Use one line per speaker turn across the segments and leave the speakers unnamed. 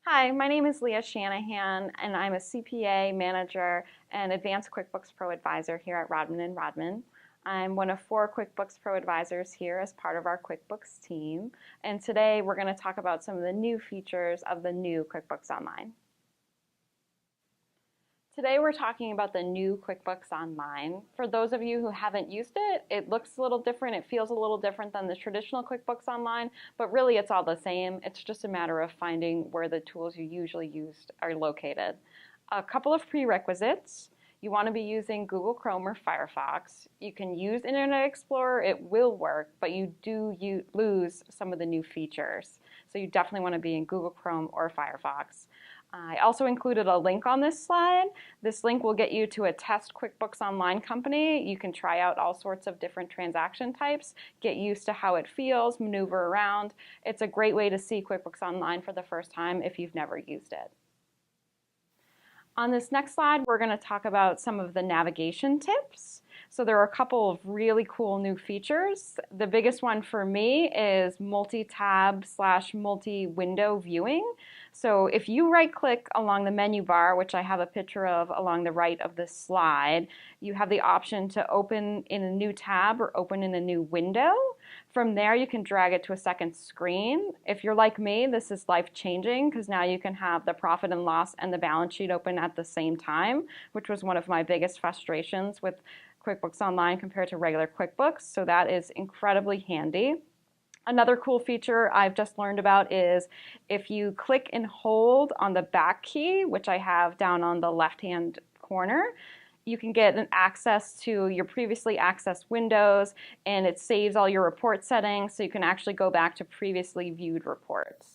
Hi, my name is Leah Shanahan, and I'm a CPA manager and Advanced QuickBooks Pro Advisor here at Rodman & Rodman. I'm one of 4 QuickBooks Pro Advisors here as part of our QuickBooks team, and today we're going to talk about some of the new features of the new QuickBooks Online. Today we're talking about the new QuickBooks Online. For those of you who haven't used it, it looks a little different, it feels a little different than the traditional QuickBooks Online, but really it's all the same. It's just a matter of finding where the tools you usually use are located. A couple of prerequisites. You want to be using Google Chrome or Firefox. You can use Internet Explorer, it will work, but you lose some of the new features. So you definitely want to be in Google Chrome or Firefox. I also included a link on this slide. This link will get you to a test QuickBooks Online company. You can try out all sorts of different transaction types, get used to how it feels, maneuver around. It's a great way to see QuickBooks Online for the first time if you've never used it. On this next slide, we're going to talk about some of the navigation tips. So there are a couple of really cool new features. The biggest one for me is multi-tab / multi-window viewing. So if you right-click along the menu bar, which I have a picture of along the right of this slide, you have the option to open in a new tab or open in a new window. From there, you can drag it to a second screen. If you're like me, this is life-changing because now you can have the profit and loss and the balance sheet open at the same time, which was one of my biggest frustrations with QuickBooks Online compared to regular QuickBooks, so that is incredibly handy. Another cool feature I've just learned about is if you click and hold on the back key, which I have down on the left-hand corner, you can get an access to your previously accessed windows, and it saves all your report settings, so you can actually go back to previously viewed reports.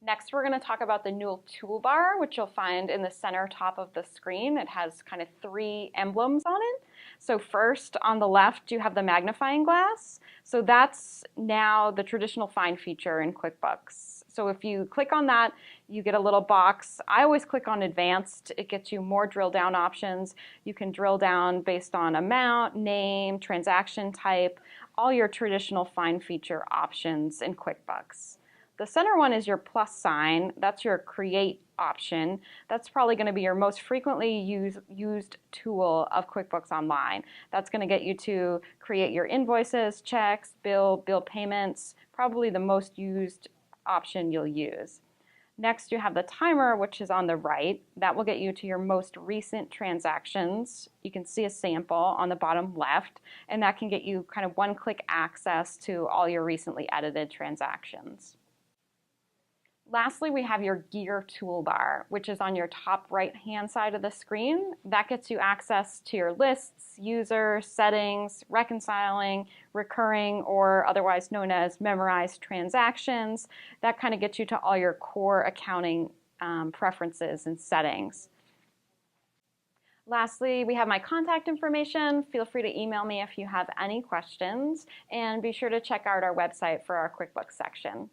Next, we're going to talk about the new toolbar, which you'll find in the center top of the screen. It has kind of 3 emblems on it. So first, on the left, you have the magnifying glass. So that's now the traditional find feature in QuickBooks. So if you click on that, you get a little box. I always click on advanced. It gets you more drill down options. You can drill down based on amount, name, transaction type, all your traditional find feature options in QuickBooks. The center one is your plus sign. That's your create option. That's probably going to be your most frequently used tool of QuickBooks Online. That's going to get you to create your invoices, checks, bill payments, probably the most used option you'll use. Next, you have the timer, which is on the right. That will get you to your most recent transactions. You can see a sample on the bottom left, and that can get you kind of one-click access to all your recently edited transactions. Lastly, we have your gear toolbar, which is on your top right-hand side of the screen. That gets you access to your lists, users, settings, reconciling, recurring, or otherwise known as memorized transactions. That kind of gets you to all your core accounting preferences and settings. Lastly, we have my contact information. Feel free to email me if you have any questions, and be sure to check out our website for our QuickBooks section.